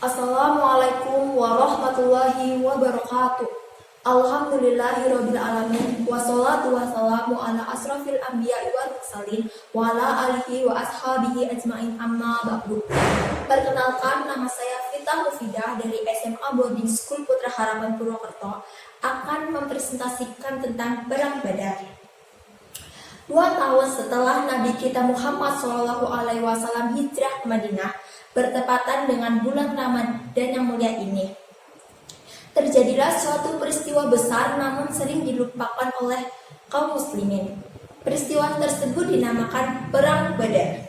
Assalamualaikum warahmatullahi wabarakatuh. Alhamdulillahirabbil alamin wassalatu wassalamu ala asrofil anbiya'i wal mursalin wa ala alihi wa ashabihi ajmain amma ba'du. Perkenalkan, nama saya Vita Mufidah dari SMA Boarding School Putra Harapan Purwokerto akan mempresentasikan tentang Perang Badar. 2 tahun setelah Nabi kita Muhammad SAW hijrah ke Madinah, bertepatan dengan bulan Ramadan yang mulia ini, terjadilah suatu peristiwa besar namun sering dilupakan oleh kaum muslimin. Peristiwa tersebut dinamakan Perang Badar.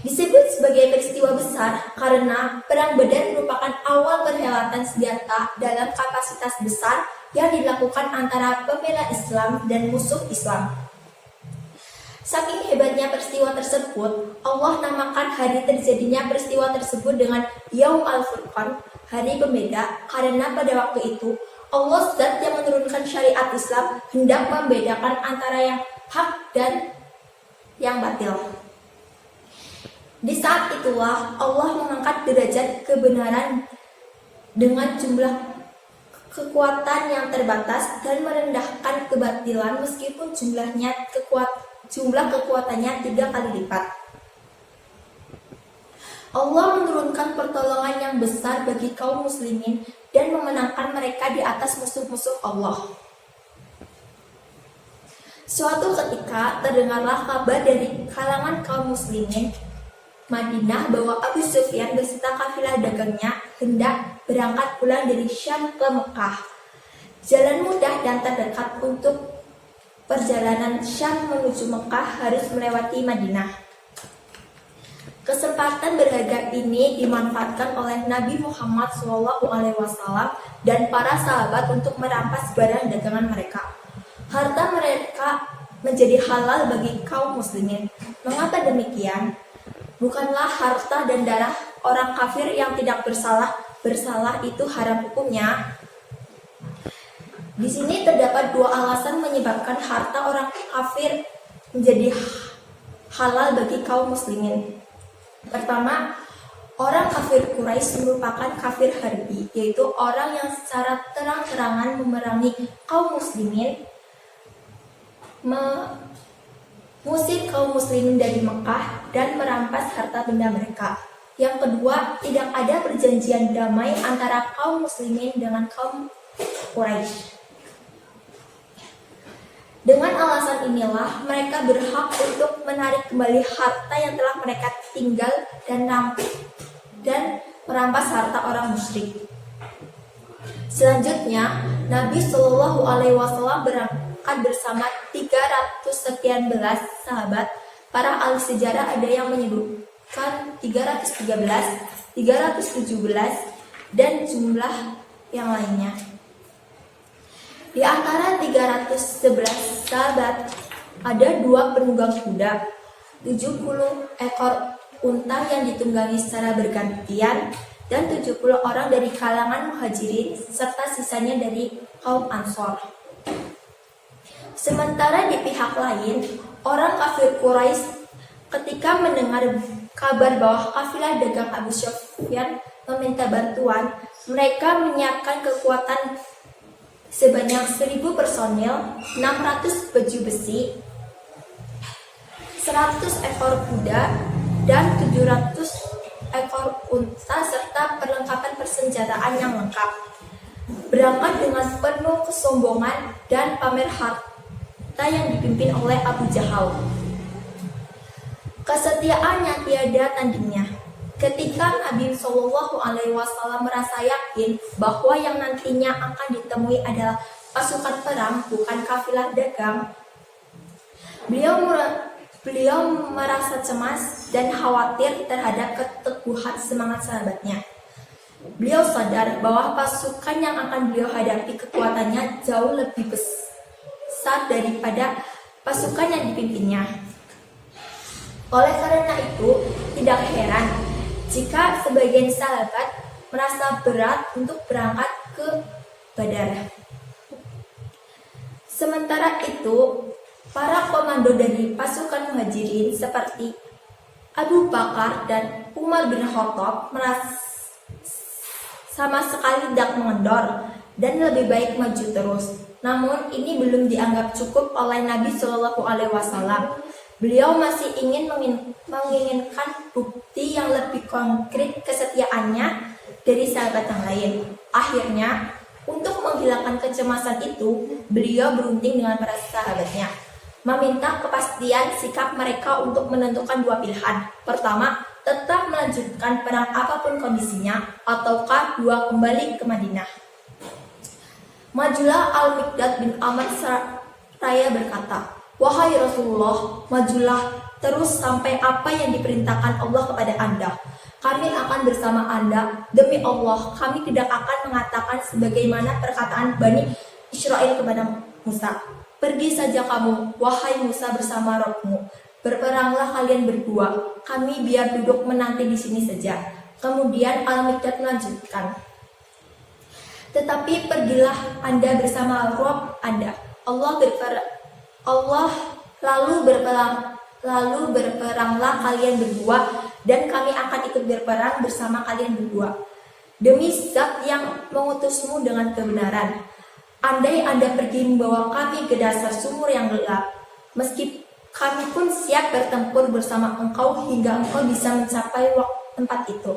Disebut sebagai peristiwa besar karena Perang Badar merupakan awal perhelatan senjata dalam kapasitas besar yang dilakukan antara pembela Islam dan musuh Islam. Saking hebatnya peristiwa tersebut, Allah namakan hari terjadinya peristiwa tersebut dengan Yaum Al-Furqan, hari pembeda, karena pada waktu itu Allah Zat yang menurunkan syariat Islam hendak membedakan antara yang hak dan yang batil. Di saat itulah Allah mengangkat derajat kebenaran dengan jumlah kekuatan yang terbatas dan merendahkan kebatilan meskipun jumlah kekuatannya 3 kali lipat. Allah menurunkan pertolongan yang besar bagi kaum muslimin dan memenangkan mereka di atas musuh-musuh Allah. Suatu ketika terdengarlah kabar dari kalangan kaum muslimin Madinah bahwa Abu Sufyan beserta kafilah dagangnya hendak berangkat pulang dari Syam ke Mekah. Jalan mudah dan terdekat untuk perjalanan Syam menuju Mekah harus melewati Madinah. Kesempatan berharga ini dimanfaatkan oleh Nabi Muhammad SAW dan para sahabat untuk merampas barang dagangan mereka. Harta mereka menjadi halal bagi kaum muslimin. Mengapa demikian? Bukanlah harta dan darah orang kafir yang tidak bersalah itu haram hukumnya. Di sini terdapat 2 alasan menyebabkan harta orang kafir menjadi halal bagi kaum muslimin. Pertama, orang kafir Quraisy merupakan kafir harbi, yaitu orang yang secara terang-terangan memerangi kaum muslimin, mengusir kaum muslimin dari Mekah dan merampas harta benda mereka. Yang kedua, tidak ada perjanjian damai antara kaum muslimin dengan kaum Quraisy. Dengan alasan inilah mereka berhak untuk menarik kembali harta yang telah mereka tinggal dan merampas harta orang musyrik. Selanjutnya, Nabi SAW berangkat bersama 300 sekian belas sahabat. Para ahli sejarah ada yang menyebutkan 313, 317, dan jumlah yang lainnya. Di antara 311 sahabat ada 2 penunggang kuda, 70 ekor unta yang ditunggangi secara bergantian, dan 70 orang dari kalangan muhajirin serta sisanya dari kaum Ansor. Sementara di pihak lain, orang kafir Quraisy ketika mendengar kabar bahwa kafilah dagang Abu Sufyan meminta bantuan, mereka menyiapkan kekuatan sebanyak 1000 personil, 600 baju besi, 100 ekor kuda, dan 700 ekor unta serta perlengkapan persenjataan yang lengkap. Berangkat dengan penuh kesombongan dan pamer harta yang dipimpin oleh Abu Jahal. Kesetiaan yang tiada tandingnya. Ketika Nabi SAW merasa yakin bahwa yang nantinya akan ditemui adalah pasukan perang, bukan kafilah dagang, beliau merasa cemas dan khawatir terhadap keteguhan semangat sahabatnya. Beliau sadar bahwa pasukan yang akan beliau hadapi kekuatannya jauh lebih besar daripada pasukan yang dipimpinnya. Oleh karena itu, tidak heran jika sebagian sahabat merasa berat untuk berangkat ke Badar. Sementara itu, para komando dari pasukan muhajirin seperti Abu Bakar dan Umar bin Khattab sama sekali tidak mengendor dan lebih baik maju terus. Namun ini belum dianggap cukup oleh Nabi Shallallahu Alaihi Wasallam. Beliau masih ingin menginginkan bukti yang lebih konkret kesetiaannya dari sahabat yang lain. Akhirnya, untuk menghilangkan kecemasan itu, beliau berunding dengan para sahabatnya, meminta kepastian sikap mereka untuk menentukan dua pilihan. Pertama, tetap melanjutkan perang apapun kondisinya, ataukah dua kembali ke Madinah. Majulah Al-Miqdad bin Amr seraya berkata, "Wahai Rasulullah, majulah terus sampai apa yang diperintahkan Allah kepada Anda. Kami akan bersama Anda. Demi Allah, kami tidak akan mengatakan sebagaimana perkataan Bani Israel kepada Musa. Pergi saja kamu, wahai Musa, bersama Rabbmu. Berperanglah kalian berdua. Kami biar duduk menanti di sini saja." Kemudian Al-Miqdad melanjutkan, "Tetapi pergilah Anda bersama Rabb Anda. Lalu berperanglah kalian berdua, dan kami akan ikut berperang bersama kalian berdua. Demi Zat yang mengutusmu dengan kebenaran, andai Anda pergi membawa kami ke dasar sumur yang gelap, meski kami pun siap bertempur bersama engkau hingga engkau bisa mencapai tempat itu."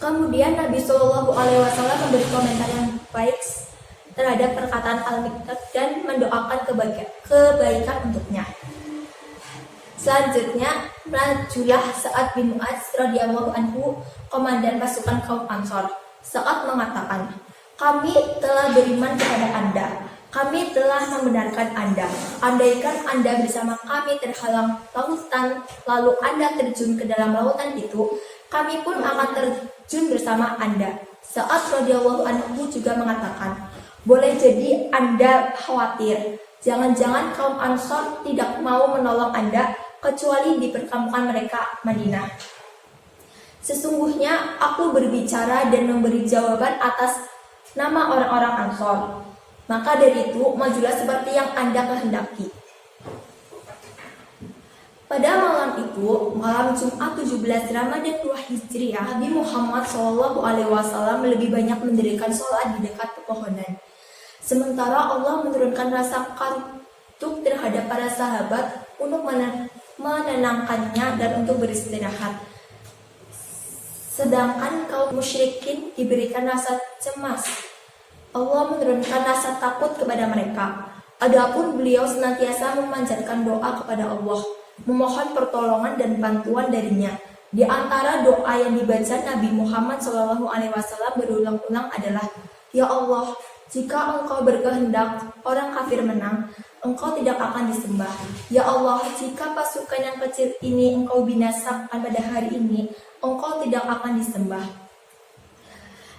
Kemudian Nabi Shallallahu Alaihi Wasallam memberi komentar yang baik terhadap perkataan Al-Miqdad dan mendoakan kebaikan untuknya. Selanjutnya, majulah Sa'ad bin Mu'adz radhiyallahu anhu, komandan pasukan kaum Ansor. Sa'ad mengatakan, "Kami telah beriman kepada Anda. Kami telah membenarkan Anda. Andaikan Anda bersama kami terhalang lautan, lalu Anda terjun ke dalam lautan itu, kami pun akan terjun bersama Anda." Sa'ad radhiyallahu anhu juga mengatakan, "Boleh jadi Anda khawatir. Jangan-jangan kaum Ansor tidak mau menolong Anda kecuali di perkampungan mereka Madinah. Sesungguhnya aku berbicara dan memberi jawaban atas nama orang-orang Ansor. Maka dari itu, majulah seperti yang Anda kehendaki." Pada malam itu, malam Jumat 17 Ramadan 2 Hijriah, Nabi Muhammad SAW lebih banyak mendirikan sholat di dekat pepohonan. Sementara Allah menurunkan rasa kantuk terhadap para sahabat untuk menenangkannya dan untuk beristirahat. Sedangkan kaum musyrikin diberikan rasa cemas. Allah menurunkan rasa takut kepada mereka. Adapun beliau senantiasa memanjatkan doa kepada Allah, memohon pertolongan dan bantuan darinya. Di antara doa yang dibaca Nabi Muhammad SAW berulang-ulang adalah, "Ya Allah, jika Engkau berkehendak orang kafir menang, Engkau tidak akan disembah. Ya Allah, jika pasukan yang kecil ini Engkau binasakan pada hari ini, Engkau tidak akan disembah."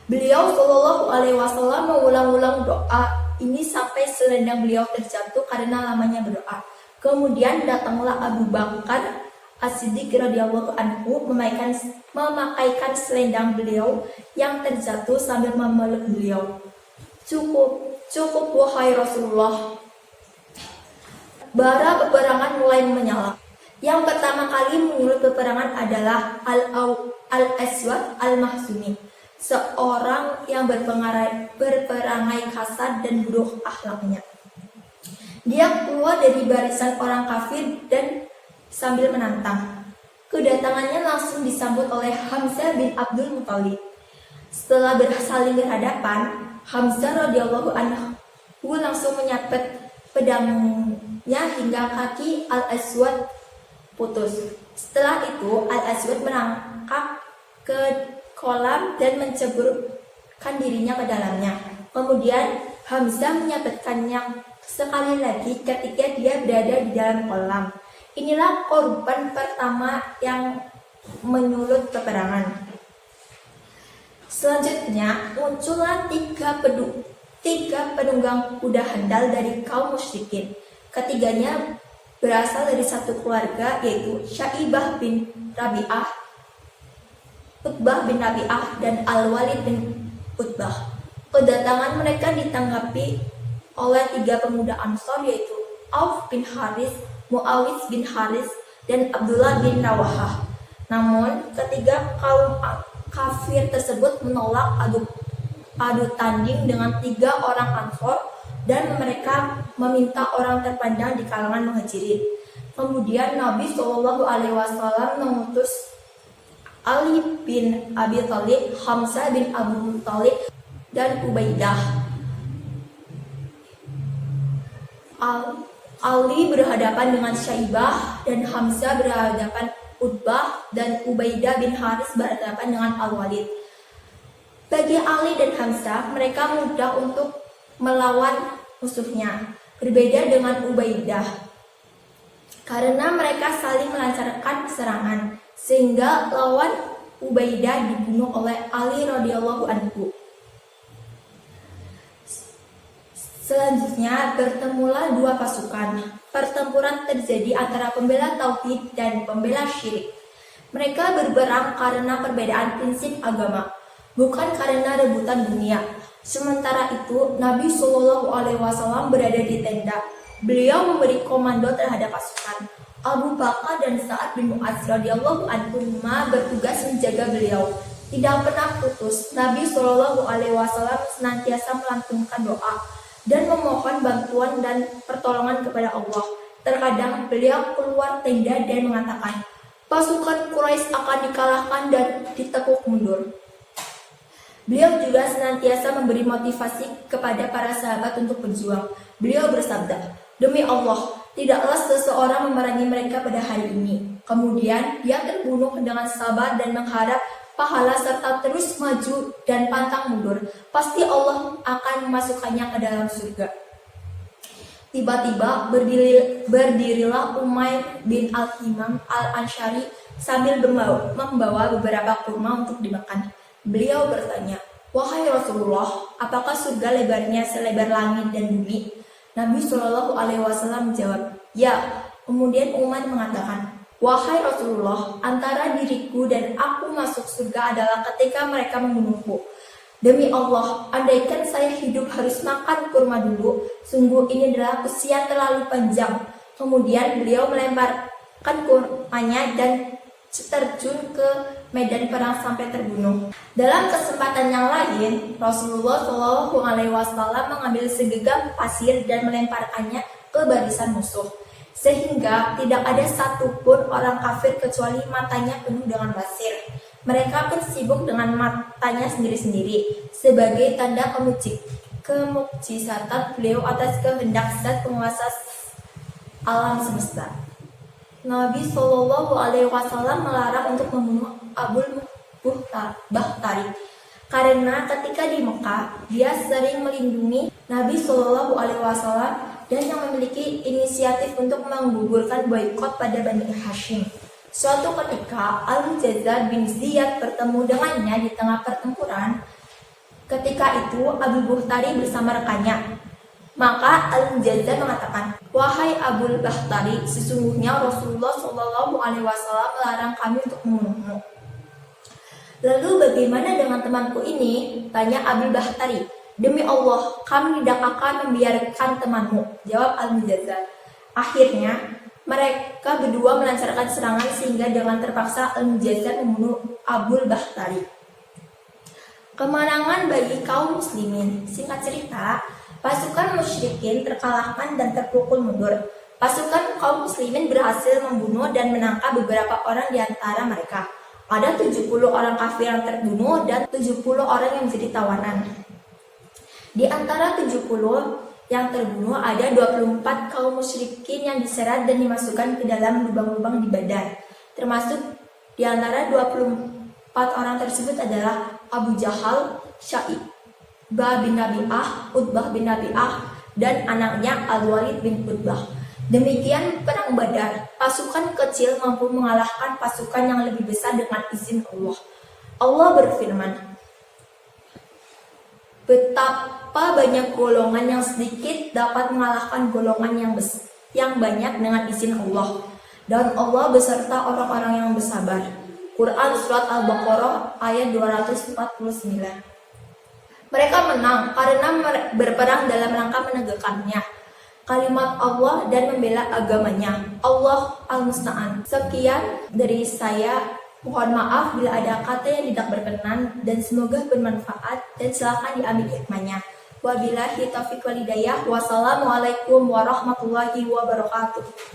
Beliau Shallallahu Alaihi Wasallam mengulang-ulang doa ini sampai selendang beliau terjatuh karena lamanya berdoa. Kemudian datanglah Abu Bakar As-Siddiq radhiyallahu anhu memakaikan selendang beliau yang terjatuh sambil memeluk beliau. Cukup wahai Rasulullah. Bara peperangan mulai menyala. Yang pertama kali menyulut peperangan adalah Al-Aswad Al-Mahzumi, seorang yang berperangai kasar dan buruk akhlaknya. Dia keluar dari barisan orang kafir dan sambil menantang. Kedatangannya langsung disambut oleh Hamzah bin Abdul Muthalib. Setelah saling berhadapan, Hamzah radhiyallahu anhu langsung menyabet pedangnya hingga kaki Al-Aswad putus. Setelah itu, Al-Aswad merangkak ke kolam dan menceburkan dirinya ke dalamnya. Kemudian Hamzah menyabetkannya sekali lagi ketika dia berada di dalam kolam. Inilah korban pertama yang menyulut peperangan. Selanjutnya muncullah tiga penunggang kuda handal dari kaum musyrikin. Ketiganya berasal dari satu keluarga, yaitu Syaibah bin Rabi'ah, Utbah bin Rabi'ah, dan Al-Walid bin Utbah. Kedatangan mereka ditanggapi oleh tiga pemuda Ansor, yaitu Auf bin Haris, Muawis bin Haris, dan Abdullah bin Rawahah. Namun ketiga kafir tersebut menolak adu tanding dengan 3 orang Ansor dan mereka meminta orang terpandang di kalangan Muhajirin. Kemudian Nabi Shallallahu Alaihi Wasallam mengutus Ali bin Abi Thalib, Hamzah bin Abu Thalib, dan Ubaidah. Ali berhadapan dengan Syaibah dan Hamzah berhadapan Utbah dan Ubaidah bin Haris berhadapan dengan Al-Walid. Bagi Ali dan Hamzah, mereka mudah untuk melawan musuhnya. Berbeda dengan Ubaidah, karena mereka saling melancarkan serangan, sehingga lawan Ubaidah dibunuh oleh Ali radhiyallahu anhu. Selanjutnya bertemulah 2 pasukan. Pertempuran terjadi antara pembela tauhid dan pembela syirik. Mereka berperang karena perbedaan prinsip agama, bukan karena rebutan dunia. Sementara itu, Nabi Shallallahu Alaihi Wasallam berada di tenda. Beliau memberi komando terhadap pasukan. Abu Bakar dan Sa'ad bin Mu'adz radhiyallahu anhuma bertugas menjaga beliau. Tidak pernah putus, Nabi Shallallahu Alaihi Wasallam senantiasa melantunkan doa dan memohon bantuan dan pertolongan kepada Allah. Terkadang beliau keluar tenda dan mengatakan, pasukan Quraisy akan dikalahkan dan ditekuk mundur. Beliau juga senantiasa memberi motivasi kepada para sahabat untuk berjuang. Beliau bersabda, demi Allah, tidaklah seseorang memerangi mereka pada hari ini. Kemudian dia terbunuh dengan sabar dan mengharap pahala serta terus maju dan pantang mundur. Pasti Allah akan memasukkannya ke dalam surga. Tiba-tiba berdirilah Umair bin Al-Himam Al-Ansyari sambil membawa beberapa kurma untuk dimakan. Beliau bertanya, wahai Rasulullah, apakah surga lebarnya selebar langit dan bumi? Nabi Shallallahu Alaihi Wasallam menjawab, ya. Kemudian Umar mengatakan, wahai Rasulullah, antara diriku dan aku masuk surga adalah ketika mereka membunuhku. Demi Allah, andaikan saya hidup harus makan kurma dulu, sungguh ini adalah usia terlalu panjang. Kemudian beliau melemparkan kurmanya dan terjun ke medan perang sampai terbunuh. Dalam kesempatan yang lain, Rasulullah Shallallahu Alaihi Wasallam mengambil segenggam pasir dan melemparkannya ke barisan musuh, sehingga tidak ada satupun orang kafir kecuali matanya penuh dengan pasir. Mereka pun sibuk dengan matanya sendiri-sendiri sebagai tanda kemukjizatan beliau atas kehendak Zat penguasa alam semesta. Nabi Shallallahu Alaihi Wasallam melarang untuk membunuh Abul Bakhtari karena ketika di Mekah dia sering melindungi Nabi Shallallahu Alaihi Wasallam dan yang memiliki inisiatif untuk menggugurkan boikot pada Bani Hashim. Suatu ketika Al-Mujazzar bin Ziyad bertemu dengannya di tengah pertempuran. Ketika itu Abu Bakhtari bersama rekannya. Maka Al-Mujazzar mengatakan, wahai Abul Bakhtari, sesungguhnya Rasulullah Shallallahu Alaihi Wasallam melarang kami untuk membunuhmu. Lalu bagaimana dengan temanku ini? Tanya Abu Bakhtari. Demi Allah, kami tidak akan membiarkan temanmu, jawab Al-Mujazzar. Akhirnya mereka berdua melancarkan serangan sehingga dengan terpaksa Al-Mujazzar membunuh Abul Bakhtari. Kemenangan bagi kaum muslimin. Singkat cerita, pasukan musyrikin terkalahkan dan terpukul mundur. Pasukan kaum muslimin berhasil membunuh dan menangkap beberapa orang di antara mereka. Ada 70 orang kafir yang terbunuh dan 70 orang yang menjadi tawanan. Di antara 70 yang terbunuh ada 24 kaum musyrikin yang diseret dan dimasukkan ke dalam lubang-lubang di badan. Termasuk di antara 24 orang tersebut adalah Abu Jahal, Syaibah bin Rabi'ah, Utbah bin Rabi'ah, dan anaknya Al-Walid bin Utbah. Demikian perang Badar, pasukan kecil mampu mengalahkan pasukan yang lebih besar dengan izin Allah. Allah berfirman, betapa banyak golongan yang sedikit dapat mengalahkan golongan yang banyak dengan izin Allah. Dan Allah beserta orang-orang yang bersabar. Quran Surat Al-Baqarah ayat 249. Mereka menang karena berperang dalam rangka menegakkannya kalimat Allah dan membela agamanya. Allah Al-Musta'an. Sekian dari saya. Mohon maaf bila ada kata yang tidak berkenan dan semoga bermanfaat dan silakan diambil hikmahnya. Wabillahi taufiq wal hidayah. Wassalamualaikum warahmatullahi wabarakatuh.